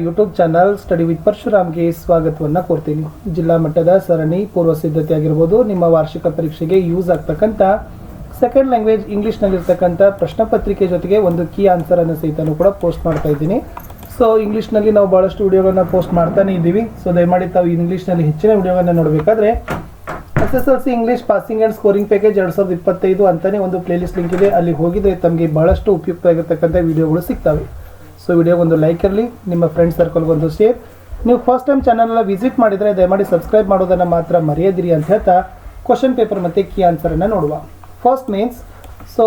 YouTube channel study with ಪರಶುರಾಮ್ಗೆ ಸ್ವಾಗತವನ್ನು ಕೋರ್ತೀನಿ. ಜಿಲ್ಲಾ ಮಟ್ಟದ ಸರಣಿ ಪೂರ್ವ ಸಿದ್ಧತೆ ಆಗಿರ್ಬೋದು, ನಿಮ್ಮ ವಾರ್ಷಿಕ ಪರೀಕ್ಷೆಗೆ ಯೂಸ್ ಆಗ್ತಕ್ಕಂಥ ಸೆಕೆಂಡ್ ಲ್ಯಾಂಗ್ವೇಜ್ ಇಂಗ್ಲೀಷ್ನಲ್ಲಿರ್ತಕ್ಕಂಥ ಪ್ರಶ್ನೆ ಪತ್ರಿಕೆ ಜೊತೆಗೆ ಒಂದು ಕೀ ಆನ್ಸರನ್ನು ಸಹಿತನೂ ಕೂಡ ಪೋಸ್ಟ್ ಮಾಡ್ತಾ ಇದ್ದೀನಿ. ಸೊ ಇಂಗ್ಲೀಷ್ನಲ್ಲಿ ನಾವು ಭಾಳಷ್ಟು ವಿಡಿಯೋಗಳನ್ನ ಪೋಸ್ಟ್ ಮಾಡ್ತಾನೆ ಇದ್ದೀವಿ. ಸೊ ದಯಮಾಡಿ ತಾವು ಇಂಗ್ಲೀಷ್ನಲ್ಲಿ ಹೆಚ್ಚಿನ ವಿಡಿಯೋಗಳನ್ನ ನೋಡಬೇಕಾದ್ರೆ SSLC English passing and scoring package 2025 ಅಂತಲೇ ಒಂದು ಪ್ಲೇಲಿಸ್ಟ್ ಲಿಂಕ್ ಇದೆ. ಅಲ್ಲಿ ಹೋಗಿದ್ರೆ ತಮಗೆ ಬಹಳಷ್ಟು ಉಪಯುಕ್ತವಾಗಿರ್ತಕ್ಕಂಥ ವಿಡಿಯೋಗಳು ಸಿಗ್ತವೆ. ಸೊ ವಿಡಿಯೋಗೊಂದು ಲೈಕ್ ಇರಲಿ, ನಿಮ್ಮ ಫ್ರೆಂಡ್ಸ್ ಸರ್ಕಲ್ಗೊಂದು ಶೇರ್. ನೀವು ಫಸ್ಟ್ ಟೈಮ್ ಚಾನಲ್ನ ವಿಸಿಟ್ ಮಾಡಿದರೆ ದಯಮಾಡಿ ಸಬ್ಸ್ಕ್ರೈಬ್ ಮಾಡೋದನ್ನು ಮಾತ್ರ ಮರೆಯದಿರಿ ಅಂತ ಹೇಳ್ತಾ ಕ್ವಶನ್ ಪೇಪರ್ ಮತ್ತು ಕೀ ಆನ್ಸರನ್ನು ನೋಡುವ. First means so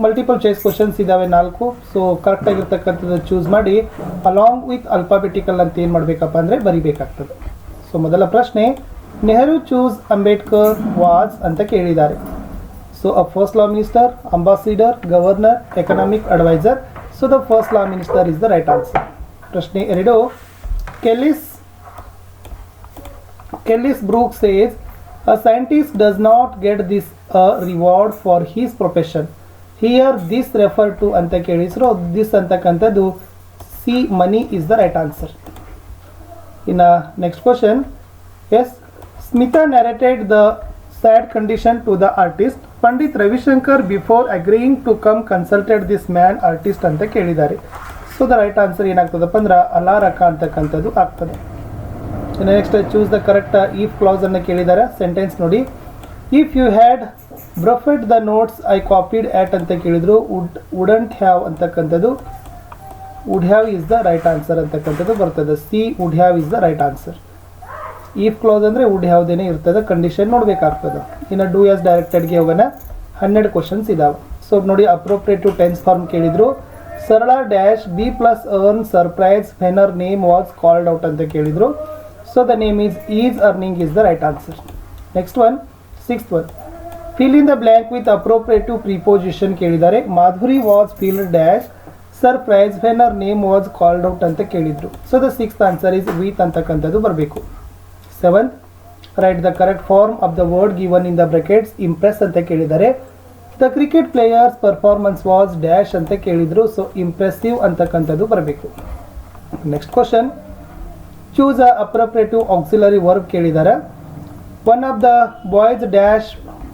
multiple choice questions ಇದ್ದಾವೆ 4. ಸೊ ಕರೆಕ್ಟಾಗಿರ್ತಕ್ಕಂಥದ್ದು ಚೂಸ್ ಮಾಡಿ ಅಲಾಂಗ್ ವಿತ್ ಅಲ್ಫಾಬೆಟಿಕಲ್ ಅಂತ ಏನು ಮಾಡಬೇಕಪ್ಪ ಅಂದರೆ ಬರಿಬೇಕಾಗ್ತದೆ. ಸೊ ಮೊದಲ ಪ್ರಶ್ನೆ, ನೆಹರು ಚೂಸ್ ಅಂಬೇಡ್ಕರ್ ವಾಸ್ ಅಂತ ಕೇಳಿದ್ದಾರೆ. So a first law minister, ambassador, governor, economic advisor. So the first law minister is the right answer. ಪ್ರಶ್ನೆ 2, Kellis Brook says a scientist does not get this reward for his profession. Here this refer to ಅಂತ ಕೇಳಿದ್ರು. this ಅಂತಕ್ಕಂಥದ್ದು C money is the right answer. ಇನ್ನು next question, S Smita narrated the sad condition to the artist. Pandit Ravishankar before agreeing to come consulted this man artist ಅಂತ ಕೇಳಿದ್ದಾರೆ. So the right answer ಏನಾಗ್ತದಪ್ಪ ಅಂದ್ರೆ ಅಲಾರಕ ಅಂತಕ್ಕಂಥದ್ದು ಆಗ್ತದೆ. Next choose the correct if clause ಅನ್ನು ಕೇಳಿದ್ದಾರೆ. ಸೆಂಟೆನ್ಸ್ ನೋಡಿ, if you had briefed the notes I copied at ಅಂತ ಕೇಳಿದ್ರು. ವುಡಂಟ್ ಹ್ಯಾವ್ ಅಂತಕ್ಕಂಥದ್ದು would have is the right answer ಅಂತಕ್ಕಂಥದ್ದು ಬರ್ತದೆ. C wood have is the right answer. If class ಅಂದರೆ wood ಹ್ಯಾವ್ದೇನೆ ಇರ್ತದೆ, ಕಂಡೀಷನ್ ನೋಡಬೇಕಾಗ್ತದೆ. ಇನ್ನು ಡೂ ಆಸ್ ಡೈರೆಕ್ಟೆಡ್ಗೆ ಹೋಗೋಣ. 12 ಕ್ವಶನ್ಸ್ ಇದಾವೆ. ಸೊ ನೋಡಿ, ಅಪ್ರೋಪ್ರಿಯೇಟಿವ್ ಟೆನ್ಸ್ ಫಾರ್ಮ್ ಕೇಳಿದ್ರು. Sarala dash be plus earn surprise when her name was called out ಅಂತ ಕೇಳಿದ್ರು. So the name is earning is the right answer. Next one, 6th one, fill in the blank with appropriative preposition ಕೇಳಿದ್ದಾರೆ. Madhuri was filled dash surprise when her name was called out ಅಂತ ಕೇಳಿದ್ರು. So the 6th answer is with ಅಂತಕ್ಕಂಥದ್ದು ಬರಬೇಕು. 7th, write the correct form of the word given in the brackets. Impress ಅಂತ ಕೇಳಿದ್ದಾರೆ. The cricket players performance was dash ಅಂತ ಕೇಳಿದ್ರು. So impressive ಅಂತಕ್ಕಂಥದ್ದು ಬರಬೇಕು. Next question, choose a appropriative auxiliary verb ಕೇಳಿದ್ದಾರೆ. One of the boys dash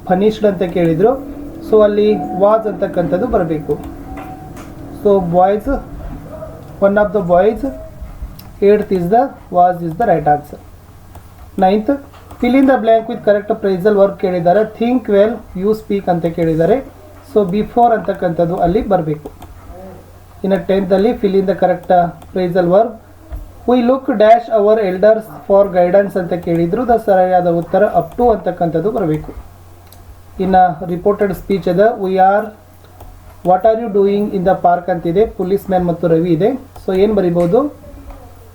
finished ಅಂತ ಕೇಳಿದ್ರು. So ಅಲ್ಲಿ ವಾಸ್ ಅಂತಕ್ಕಂಥದ್ದು ಬರಬೇಕು. So boys, one of the boys, 8th is the was is the right answer. 9th, fill in the blank with correct phrasal verb ಕೇಳಿದ್ದಾರೆ. Think well you speak ಅಂತ ಕೇಳಿದ್ದಾರೆ. So before ಅಂತಕ್ಕಂಥದ್ದು ಅಲ್ಲಿ ಬರಬೇಕು. ಇನ್ನು 10th ಅಲ್ಲಿ fill in the correct phrasal verb. We look dash our elders for guidance ಅಂತ ಕೇಳಿದ್ರು. ದ ಸರಿಯಾದ ಉತ್ತರ ಅಪ್ ಟು ಅಂತಕ್ಕಂಥದ್ದು ಬರಬೇಕು. ಇನ್ನು ರಿಪೋರ್ಟೆಡ್ ಸ್ಪೀಚ್ ಅದ. What are you doing in the park ಅಂತಿದೆ. ಪೊಲೀಸ್ ಮ್ಯಾನ್ ಮತ್ತು ರವಿ ಇದೆ. ಸೊ ಏನು ಬರಿಬೋದು,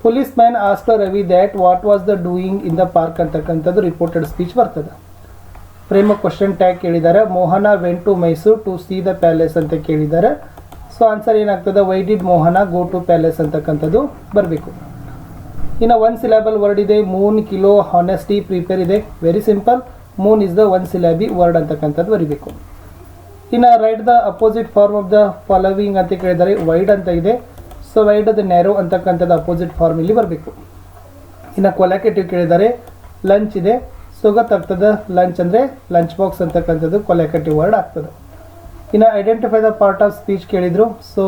policeman asked Ravi that what was the doing in the park ಅಂತಕ್ಕಂಥದ್ದು ರಿಪೋರ್ಟೆಡ್ ಸ್ಪೀಚ್ ಬರ್ತದೆ. ಪ್ರೇಮ ಕ್ವಶನ್ ಟ್ಯಾಗ್ ಕೇಳಿದ್ದಾರೆ. Mohana went to Mysuru to see the palace ಅಂತ ಕೇಳಿದ್ದಾರೆ. ಸೊ ಆನ್ಸರ್ ಏನಾಗ್ತದೆ, why did Mohana go to palace ಅಂತಕ್ಕಂಥದ್ದು ಬರಬೇಕು. ಇನ್ನು 1 ಸಿಲೆಬಲ್ ವರ್ಡ್ ಇದೆ. ಮೂನ್, ಕಿಲೋ, ಹಾನೆಸ್ಟಿ, ಪ್ರಿಪೇರ್ ಇದೆ. Very simple. Moon is the 1 syllable word ಅಂತಕ್ಕಂಥದ್ದು ಬರೀಬೇಕು. ಇನ್ನು write the opposite form of the following ಅಂತ ಕೇಳಿದ್ದಾರೆ. ವೈಡ್ ಅಂತ ಇದೆ. ಸೊ ವೈಡ್ ದ ನ್ಯಾರೋ ಅಂತಕ್ಕಂಥದ್ದು ಅಪೋಸಿಟ್ ಫಾರ್ಮ್ ಇಲ್ಲಿ ಬರಬೇಕು. ಇನ್ನು ಕೊಲಾಕೇಟಿವ್ ಕೇಳಿದ್ದಾರೆ. ಲಂಚ್ ಇದೆ. ಸೊ ಗೊತ್ತಾಗ್ತದೆ, ಲಂಚ್ ಅಂದರೆ ಲಂಚ್ ಬಾಕ್ಸ್ ಅಂತಕ್ಕಂಥದ್ದು ಕೊಲಾಕೇಟಿವ್ ವರ್ಡ್ ಆಗ್ತದೆ. ಇನ್ನು identify the part of speech ಕೇಳಿದರು. ಸೊ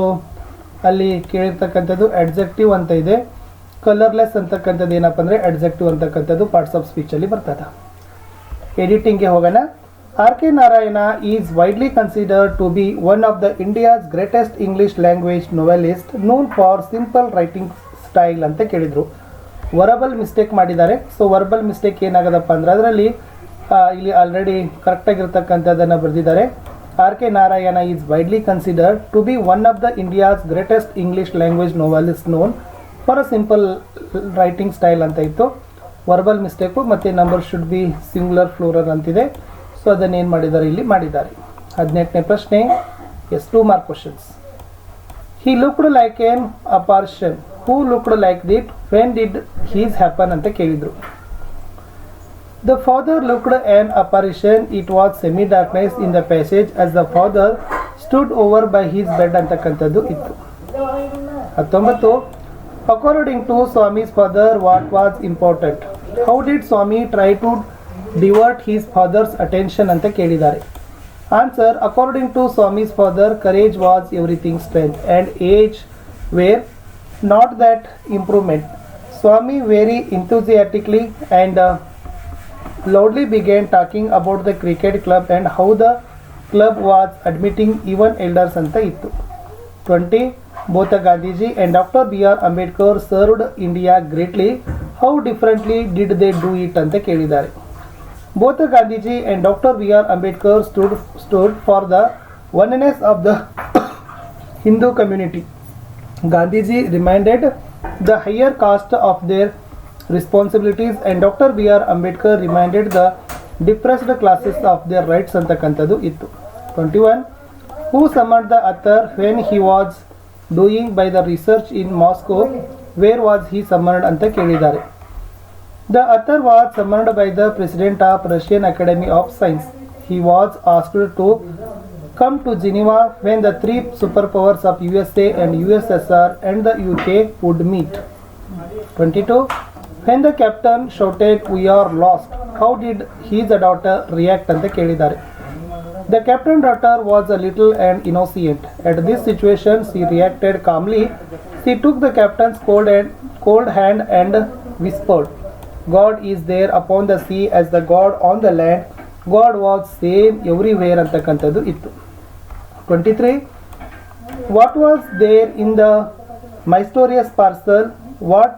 ಅಲ್ಲಿ ಕೇಳಿರ್ತಕ್ಕಂಥದ್ದು ಅಡ್ಜೆಕ್ಟಿವ್ ಅಂತ ಇದೆ. ಕಲರ್ಲೆಸ್ ಅಂತಕ್ಕಂಥದ್ದು ಏನಪ್ಪ ಅಂದರೆ ಅಡ್ಜೆಕ್ಟಿವ್ ಅಂತಕ್ಕಂಥದ್ದು ಪಾರ್ಟ್ಸ್ ಆಫ್ ಸ್ಪೀಚಲ್ಲಿ ಬರ್ತದೆ. ಎಡಿಟಿಂಗ್ಗೆ ಹೋಗೋಣ. R K Narayan is widely considered to be one of the India's greatest English language novelist known for simple writing style ಅಂತ ಕೇಳಿದರು. ವರ್ಬಲ್ ಮಿಸ್ಟೇಕ್ ಮಾಡಿದ್ದಾರೆ. ಸೊ ವರ್ಬಲ್ ಮಿಸ್ಟೇಕ್ ಏನಾಗದಪ್ಪ ಅಂದರೆ ಅದರಲ್ಲಿ ಇಲ್ಲಿ ಆಲ್ರೆಡಿ ಕರೆಕ್ಟಾಗಿರ್ತಕ್ಕಂಥದ್ದನ್ನು ಬರೆದಿದ್ದಾರೆ. R K Narayan is widely considered to be one of the India's greatest English language novelist known for a simple writing style ಅಂತ ಇತ್ತು. ವರ್ಬಲ್ ಮಿಸ್ಟೇಕು ಮತ್ತು number should B singular plural ಅಂತಿದೆ. ಸೊ ಅದನ್ನೇನು ಮಾಡಿದ್ದಾರೆ, ಇಲ್ಲಿ ಮಾಡಿದ್ದಾರೆ. 18ನೇ ಪ್ರಶ್ನೆ, yes 2 mark questions. He looked like an apparition. Who looked like that when did his happen ಅಂತ ಕೇಳಿದರು. The father looked an apparition. It was semi darkness in the passage as the father stood over by his bed ಅಂತಕ್ಕಂಥದ್ದು ಇತ್ತು. 19, According to Swami's father, what was important? How did Swami try to divert his father's attention ಅಂತ ಕೇಳಿದ್ದಾರೆ. Answer: according to Swami's father, courage was everything, strength and age were not that improvement. Swami very enthusiastically and loudly began talking about the cricket club and how the club was admitting even elders ಅಂತ ಇತ್ತು. 20. Both Gandhiji and Dr. B.R. Ambedkar served India greatly. How differently did they do it ಅಂತ ಕೇಳಿದ್ದಾರೆ. Both Gandhiji and Dr. B.R. Ambedkar stood for the oneness of the Hindu community. Gandhiji reminded the higher caste of their responsibilities and Dr. B.R. Ambedkar reminded the depressed classes of their rights ಅಂತಕ್ಕಂಥದ್ದು ಇತ್ತು. 21. Who summoned the author when he was doing by the research in Moscow? Where was he summoned ಅಂತ ಕೇಳಿದ್ದಾರೆ. The author was summoned by the president of Russian Academy of Science. He was asked to come to Geneva when the three superpowers of USA and USSR and the UK would meet. 22. When the captain shouted, "We are lost," how did his daughter react ಅಂತ ಕೇಳಿದ್ದಾರೆ. The captain's daughter was a little and innocent. At this situation, she reacted calmly. She took the captain's cold hand and whispered, "God is there upon the sea as the God on the land. God was same everywhere" ಅಂತಕ್ಕಂಥದ್ದು ಇತ್ತು. 23. What was there in the mysterious parcel? What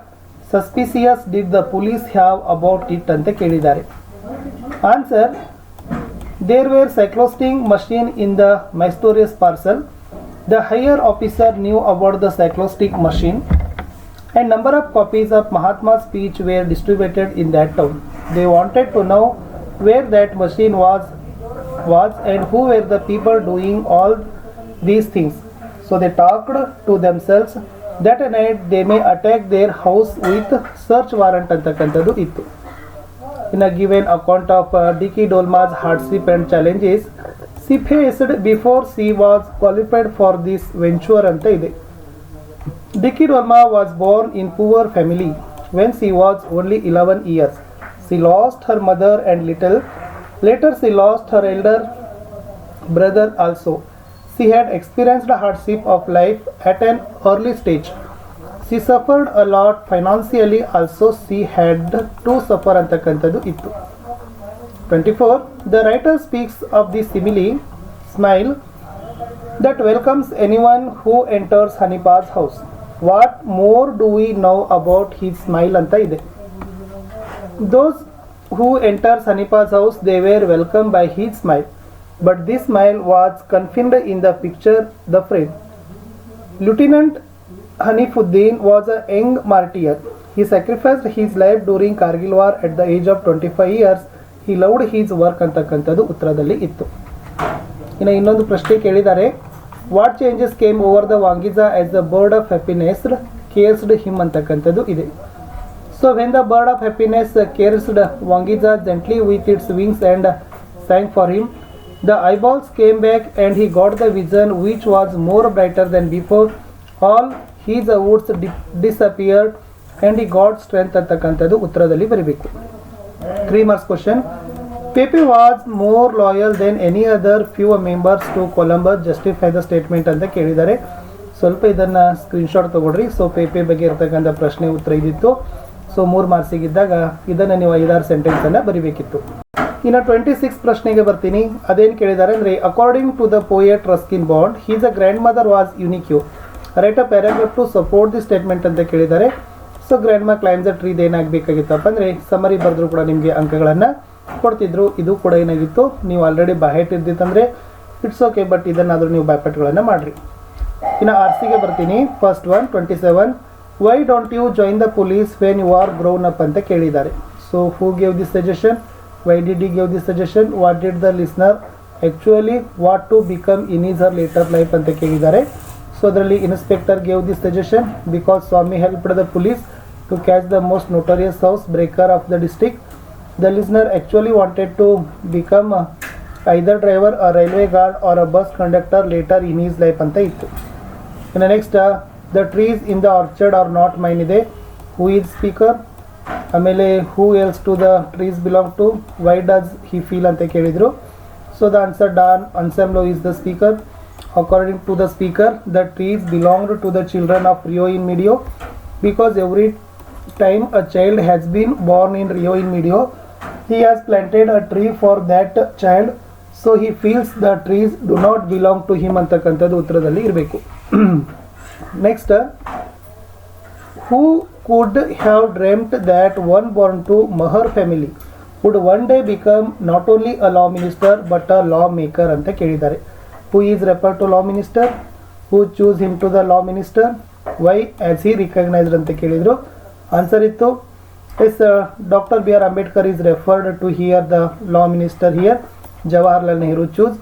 suspicious did the police have about it ಅಂತ ಕೇಳಿದ್ದಾರೆ. Answer: there were cyclosting machine in the mysterious parcel. The higher officer knew about the cyclostic machine and number of copies of Mahatma's speech were distributed in that town. They wanted to know where that machine was and who were the people doing all these things. So they talked to themselves that night they may attack their house with search warrant ಅಂತಕ್ಕಂಥದ್ದು ಇತ್ತು. In a given account of Dicky Dolma's hardship and challenges she faced before she was qualified for this venture ಅಂತ ಇದೆ. Dicky Dolma was born in poor family when she was only 11 years. She lost her mother and later she lost her elder brother also. She had experienced the hardship of life at an early stage. She suffered a lot financially also. She had to suffer ಅಂತಕ್ಕಂಥದ್ದು ಇತ್ತು. 24. The writer speaks of the simile, smile, that welcomes anyone who enters Hanipa's house. What more do we know about his smile ಅಂತ ಇದೆ. Those who enters Hanipa's house, they were welcomed by his smile. But this smile was confined in the picture, the frame. Lieutenant Hanifuddin was a young martyr. He sacrificed his life during Kargil war at the age of 25 years. He loved his work ಅಂತಕ್ಕಂಥದ್ದು ಉತ್ತರದಲ್ಲಿ ಇತ್ತು. ಇನ್ನು ಇನ್ನೊಂದು ಪ್ರಶ್ನೆ ಕೇಳಿದ್ದಾರೆ. What changes came over the Wangiza as the bird of happiness caressed him ಅಂತಕ್ಕಂಥದ್ದು ಇದೆ. So when the bird of happiness caressed Wangiza gently with its wings and sang for him, the eyeballs came back and he got the vision which was more brighter than before. All his wounds disappeared and he got strength ಅಂತಕ್ಕಂಥದ್ದು ಉತ್ತರದಲ್ಲಿ ಬರಬೇಕು. 3 marks question. Pepe was more loyal than any other few members to Columbus. Justify the statement ಅಂತ ಕೇಳಿದ್ದಾರೆ. ಸ್ವಲ್ಪ ಇದನ್ನ screenshot ತಗೊಳ್ರಿ. So ಪೇಪೆ ಬಗ್ಗೆ ಇರ್ತಕ್ಕಂಥ ಪ್ರಶ್ನೆ ಉತ್ತರ ಇದಿತ್ತು. ಸೊ 3 ಮಾರ್ಕ್ಸಿಗಿದ್ದಾಗ ಇದನ್ನು ನೀವು 5-6 ಸೆಂಟೆನ್ಸ್ ಅನ್ನ ಬರಿಬೇಕಿತ್ತು. ಇನ್ನು 26 ಪ್ರಶ್ನೆಗೆ ಬರ್ತೀನಿ. ಅದೇನು ಕೇಳಿದ್ದಾರೆ ಅಂದರೆ according to the poet Ruskin Bond his a grandmother was unique. Write a paragraph to support the statement ಅಂತ ಕೇಳಿದ್ದಾರೆ. So grandma claims the tree ಏನಾಗಬೇಕಾಗಿತ್ತಪ್ಪ ಅಂದರೆ ಸಮರಿ ಬರೆದ್ರು ಕೂಡ ನಿಮಗೆ ಅಂಕಗಳನ್ನು ಕೊಡ್ತಿದ್ರು. ಇದು ಕೂಡ ಏನಾಗಿತ್ತು, ನೀವು ಆಲ್ರೆಡಿ ಬಾಯಟ್ ಇದ್ದಿತ್ತಂದರೆ ಇಟ್ಸ್ ಓಕೆ, ಬಟ್ ಇದನ್ನಾದರೂ ನೀವು ಬಾಯ್ಪಾಟ್ಗಳನ್ನು ಮಾಡಿರಿ. ಇನ್ನು ಆರ್ಸಿಗೆ ಬರ್ತೀನಿ. First one 27. Why don't you join the police when you are grown up ಅಂತ ಕೇಳಿದ್ದಾರೆ. So who gave this suggestion? Why did he give this suggestion? What did the listener actually want to become in his or later life ಅಂತ ಕೇಳಿದ್ದಾರೆ. So ಅದರಲ್ಲಿ inspector gave this suggestion because Swami helped the police to catch the most notorious house breaker of the district. The listener actually wanted to become either driver, a railway guard or a bus conductor later in his life ಅಂತ ಇತ್ತು. ಇನ್ನು next the trees in the orchard are not mine ಇದೆ. Who is speaker. ಆಮೇಲೆ who else to the trees belong to, why does he feel ಅಂತ ಕೇಳಿದರು. So the answer Don ಅನ್ಸೆಂಬ್ಲೋ is the speaker. According to the speaker, the trees belonged to the children of Rio in Medio because every time a child has been born in Rio in Medio, he has planted a tree for that child, so he feels the trees do not belong to him ಅಂತಕ್ಕಂಥದ್ದು ಉತ್ತರದಲ್ಲಿ ಇರಬೇಕು. Next, who could have dreamt that one born to Mahar family would one day become not only a law minister but a lawmaker ಅಂತ ಕೇಳಿದ್ದಾರೆ. Who is referred to law minister? Who choose him to the law minister? Why as he recognized ಅಂತ ಕೇಳಿದ್ರು. Answer ಇತ್ತು yes, doctor B R Ambedkar is referred to here the law minister here. Jawaharlal Nehru choose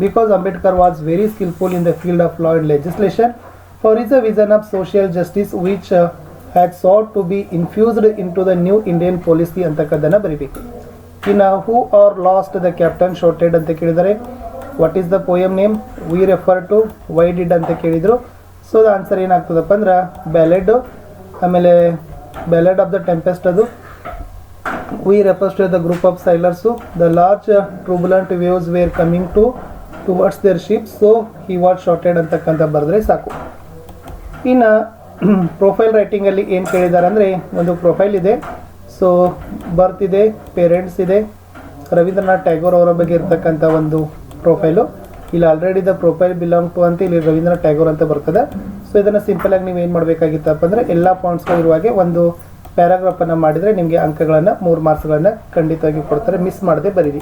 because Ambedkar was very skillful in the field of law and legislation for his vision of social justice which had sought to be infused into the new Indian policy ಅಂತಕ್ಕದ್ದನ್ನು ಬರೀಬೇಕು. ಇನ್ನು who or lost the captain shouted ಅಂತ ಕೇಳಿದರೆ. What is the poem name? We refer to, why did ಅಂತ ಕೇಳಿದರು. So the answer ಏನಾಗ್ತದಪ್ಪ ಅಂದ್ರೆ ballad. ಆಮೇಲೆ ballad of the tempest ಅದು. We refers to the group of sailors. The large turbulent waves were coming towards their ships, so he what shouted ಅಂತಕ್ಕಂಥ ಬರೆದ್ರೆ ಸಾಕು. ಇನ್ನು ಪ್ರೊಫೈಲ್ ರೈಟಿಂಗಲ್ಲಿ ಏನು ಕೇಳಿದ್ದಾರೆ ಅಂದರೆ, ಒಂದು ಪ್ರೊಫೈಲ್ ಇದೆ. ಸೊ ಬರ್ತ್ ಇದೆ, ಪೇರೆಂಟ್ಸ್ ಇದೆ, ರವೀಂದ್ರನಾಥ್ ಟ್ಯಾಗೋರ್ ಅವರ ಬಗ್ಗೆ ಇರ್ತಕ್ಕಂಥ ಒಂದು ಪ್ರೊಫೈಲು. ಇಲ್ಲಿ already the profile belong to ಅಂತ ಇಲ್ಲಿ ರವೀಂದ್ರನಾಥ್ ಟ್ಯಾಗೋರ್ ಅಂತ ಬರ್ತದೆ. ಸೊ ಇದನ್ನು ಸಿಂಪಲಾಗಿ ನೀವು ಏನು ಮಾಡಬೇಕಾಗಿತ್ತಪ್ಪ ಅಂದರೆ, ಎಲ್ಲ ಪಾಯಿಂಟ್ಸ್ಗಳು ಇರುವಾಗೆ ಒಂದು ಪ್ಯಾರಾಗ್ರಾಫನ್ನು ಮಾಡಿದರೆ ನಿಮಗೆ ಅಂಕಗಳನ್ನು 3 ಮಾರ್ಕ್ಸ್ಗಳನ್ನು ಖಂಡಿತವಾಗಿ ಕೊಡ್ತಾರೆ. ಮಿಸ್ ಮಾಡದೆ ಬರೀರಿ.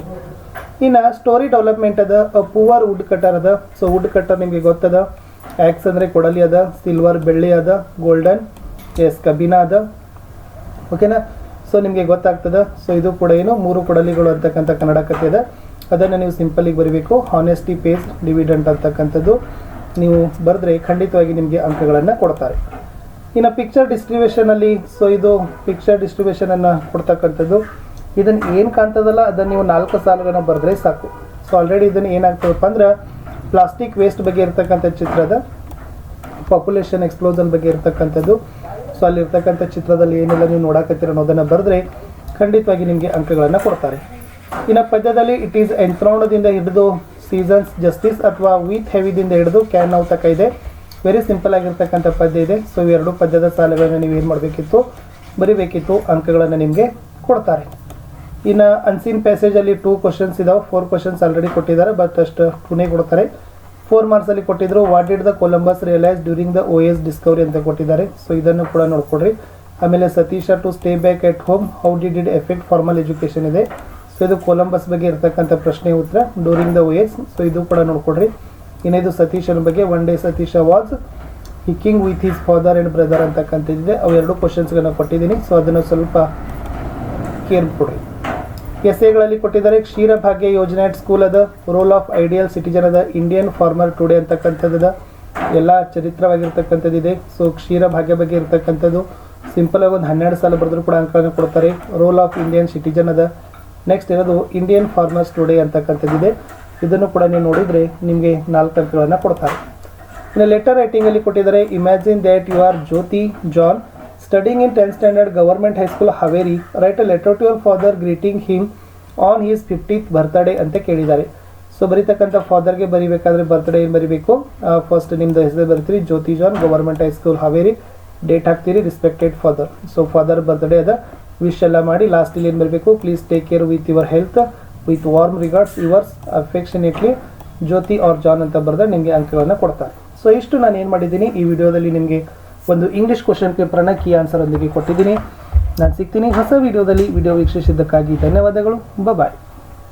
ಇನ್ನು ಸ್ಟೋರಿ ಡೆವಲಪ್ಮೆಂಟ್ ಅದ. ಪೂವರ್ ವುಡ್ ಕಟರ್ ಅದ. ಸೊ ವುಡ್ ಕಟರ್ ನಿಮಗೆ ಗೊತ್ತದ. ಆ್ಯಕ್ಸ್ ಅಂದರೆ ಕೊಡಲಿ ಅದ, ಸಿಲ್ವರ್ ಬೆಳ್ಳಿ ಅದ, ಗೋಲ್ಡನ್ ಎಸ್ ಕಬ್ಬಿಣ ಅದ. ಓಕೆನಾ? ಸೊ ನಿಮಗೆ ಗೊತ್ತಾಗ್ತದೆ. ಸೊ ಇದು ಕೂಡ ಏನು 3 ಕೊಡಲಿಗಳು ಅಂತಕ್ಕಂಥ ಕನ್ನಡ ಕಥೆ ಇದೆ. ಅದನ್ನು ನೀವು ಸಿಂಪಲಿಗೆ ಬರೀಬೇಕು. ಹಾನೆಸ್ಟಿ ಪೇಸ್ ಡಿವಿಡೆಂಟ್ ಅಂತಕ್ಕಂಥದ್ದು ನೀವು ಬರೆದ್ರೆ ಖಂಡಿತವಾಗಿ ನಿಮಗೆ ಅಂಕಗಳನ್ನು ಕೊಡ್ತಾರೆ. ಇನ್ನು ಪಿಕ್ಚರ್ ಡಿಸ್ಟ್ರಿಬ್ಯೂಷನಲ್ಲಿ, ಸೊ ಇದು ಪಿಕ್ಚರ್ ಡಿಸ್ಟ್ರಿಬ್ಯೂಷನನ್ನು ಕೊಡ್ತಕ್ಕಂಥದ್ದು. ಇದನ್ನು ಏನು ಕಾಣ್ತದಲ್ಲ ಅದನ್ನು ನೀವು 4 ಸಾಲುಗಳನ್ನು ಬರೆದ್ರೆ ಸಾಕು. ಸೊ ಆಲ್ರೆಡಿ ಇದನ್ನು ಏನಾಗ್ತದಪ್ಪ ಅಂದ್ರೆ ಪ್ಲಾಸ್ಟಿಕ್ ವೇಸ್ಟ್ ಬಗ್ಗೆ ಇರ್ತಕ್ಕಂಥ ಚಿತ್ರದ, ಪಾಪ್ಯುಲೇಷನ್ ಎಕ್ಸ್ಪ್ಲೋಷನ್ ಬಗ್ಗೆ ಇರ್ತಕ್ಕಂಥದ್ದು. ಸೊ ಅಲ್ಲಿರ್ತಕ್ಕಂಥ ಚಿತ್ರದಲ್ಲಿ ಏನೆಲ್ಲ ನೀವು ನೋಡಕತ್ತೀರ ಅನ್ನೋದನ್ನು ಬರೆದ್ರೆ ಖಂಡಿತವಾಗಿ ನಿಮಗೆ ಅಂಕಗಳನ್ನು ಕೊಡ್ತಾರೆ. ಇನ್ನು ಪದ್ಯದಲ್ಲಿ ಇಟ್ ಈಸ್ ಎನ್ಥ್ರೋನ್ಡ್ದಿಂದ ಹಿಡಿದು ಸೀಸನ್ಸ್ ಜಸ್ಟಿಸ್ ಅಥವಾ ವೀತ್ ಹೆವಿದಿಂದ ಹಿಡಿದು ಕ್ಯಾನ್ ನಾವು ತಕ ಇದೆ. ವೆರಿ ಸಿಂಪಲ್ ಆಗಿರ್ತಕ್ಕಂಥ ಪದ್ಯ ಇದೆ. ಸೊ ಇವೆರಡು ಪದ್ಯದ ಸಾಲುಗಳನ್ನು ನೀವು ಏನು ಮಾಡಬೇಕಿತ್ತು, ಬರಿಬೇಕಿತ್ತು. ಅಂಕಗಳನ್ನು ನಿಮಗೆ ಕೊಡ್ತಾರೆ. ಇನ್ನು ಅನ್ಸೀನ್ ಪ್ಯಾಸೇಜಲ್ಲಿ 2 ಕ್ವಶನ್ಸ್ ಇದಾವೆ. 4 ಕ್ವಶನ್ಸ್ ಆಲ್ರೆಡಿ ಕೊಟ್ಟಿದ್ದಾರೆ, ಬಟ್ ಅಷ್ಟು 2ನೇ ಕೊಡ್ತಾರೆ. 4 ಮಾರ್ಕ್ಸಲ್ಲಿ ಕೊಟ್ಟಿದ್ರು. What did the Columbus realise during the OAS discovery ಅಂತ ಕೊಟ್ಟಿದ್ದಾರೆ. ಸೊ ಇದನ್ನು ಕೂಡ ನೋಡ್ಕೊಡ್ರಿ. ಆಮೇಲೆ ಸತೀಶ to stay back at home, how did it affect formal education ಇದೆ. ಸೊ ಇದು ಕೊಲಂಬಸ್ ಬಗ್ಗೆ ಇರ್ತಕ್ಕಂಥ ಪ್ರಶ್ನೆ ಉತ್ತರ ಡ್ಯೂರಿಂಗ್ ದ OAS. ಸೊ ಇದು ಕೂಡ ನೋಡ್ಕೊಡ್ರಿ. ಇನ್ನೇದು ಸತೀಶನ ಬಗ್ಗೆ one day Satish was hiking with his father and brother ಅಂತಕ್ಕಂಥದ್ದಿದೆ. ಅವೆರಡು ಕ್ವಶನ್ಸ್ಗಳನ್ನ ಕೊಟ್ಟಿದ್ದೀನಿ. ಸೊ ಅದನ್ನು ಸ್ವಲ್ಪ ಕೇರ್ ಕೊಡ್ರಿ. ಎಸ್ಎಗಳಲ್ಲಿ ಕೊಟ್ಟಿದ್ದಾರೆ. ಕ್ಷೀರ ಭಾಗ್ಯ ಯೋಜನೆ ಅಟ್ ಸ್ಕೂಲ್ ಅದ, ರೋಲ್ ಆಫ್ ಐಡಿಯಲ್ ಸಿಟಿಜನ್ ಅದ, ಇಂಡಿಯನ್ ಫಾರ್ಮರ್ ಟುಡೇ ಅಂತಕ್ಕಂಥದ್ದು ಎಲ್ಲ ಚರಿತ್ರವಾಗಿರ್ತಕ್ಕಂಥದ್ದಿದೆ. ಸೊ ಕ್ಷೀರ ಭಾಗ್ಯ ಬಗ್ಗೆ ಇರ್ತಕ್ಕಂಥದ್ದು ಸಿಂಪಲ್ ಆಗಿ ಒಂದು 12 ಸಾಲ ಬರೆದ್ರು ಕೂಡ ಅಂಕಗಳನ್ನು ಕೊಡ್ತಾರೆ. ರೋಲ್ ಆಫ್ ಇಂಡಿಯನ್ ಸಿಟಿಜನ್ ಅದ. ನೆಕ್ಸ್ಟ್ ಇರೋದು ಇಂಡಿಯನ್ ಫಾರ್ಮರ್ಸ್ ಟುಡೇ ಅಂತಕ್ಕಂಥದ್ದಿದೆ. ಇದನ್ನು ಕೂಡ ನೀವು ನೋಡಿದರೆ ನಿಮಗೆ 4 ಅಂಕಗಳನ್ನು ಕೊಡ್ತಾರೆ. ಇನ್ನು ಲೆಟರ್ ರೈಟಿಂಗಲ್ಲಿ ಕೊಟ್ಟಿದ್ದಾರೆ. Imagine that you are Jyoti Jan studying in 10th standard government high school Haveri. Write a letter to your father greeting him on his 50th birthday ಅಂತ ಕೇಳಿದ್ದಾರೆ. ಸೊ ಬರೀತಕ್ಕಂಥ ಫಾದರ್ಗೆ ಬರೀಬೇಕಾದ್ರೆ ಬರ್ತ್ಡೇ ಏನು ಬರೀಬೇಕು? ಫಸ್ಟ್ ನಿಮ್ಮದು ಹೆಸರು ಬರೀತೀರಿ, Jyoti John government high school Haveri, date ಹಾಕ್ತೀರಿ, respected father. So father birthday ಅದ, wish ಎಲ್ಲ ಮಾಡಿ ಲಾಸ್ಟಲ್ಲಿ ಏನು ಬರಬೇಕು? Please take care with your health, with warm regards yours affectionately Jyoti R John ಅಂತ ಬರೆದ್ರೆ ನಿಮಗೆ ಅಂಕಗಳನ್ನು ಕೊಡ್ತಾರೆ. ಸೊ ಇಷ್ಟು ನಾನು ಏನು ಮಾಡಿದ್ದೀನಿ ಈ ವಿಡಿಯೋದಲ್ಲಿ ನಿಮಗೆ ಒಂದು ಇಂಗ್ಲೀಷ್ ಕ್ವಶನ್ ಪೇಪರನ್ನು ಕೀ ಆನ್ಸರ್ ಒಂದಿಗೆ ಕೊಟ್ಟಿದ್ದೀನಿ. ನಾನು ಸಿಗ್ತೀನಿ ಹೊಸ ವಿಡಿಯೋದಲ್ಲಿ. ವಿಡಿಯೋ ವೀಕ್ಷಿಸಿದ್ದಕ್ಕಾಗಿ ಧನ್ಯವಾದಗಳು. ಬಾಯ್.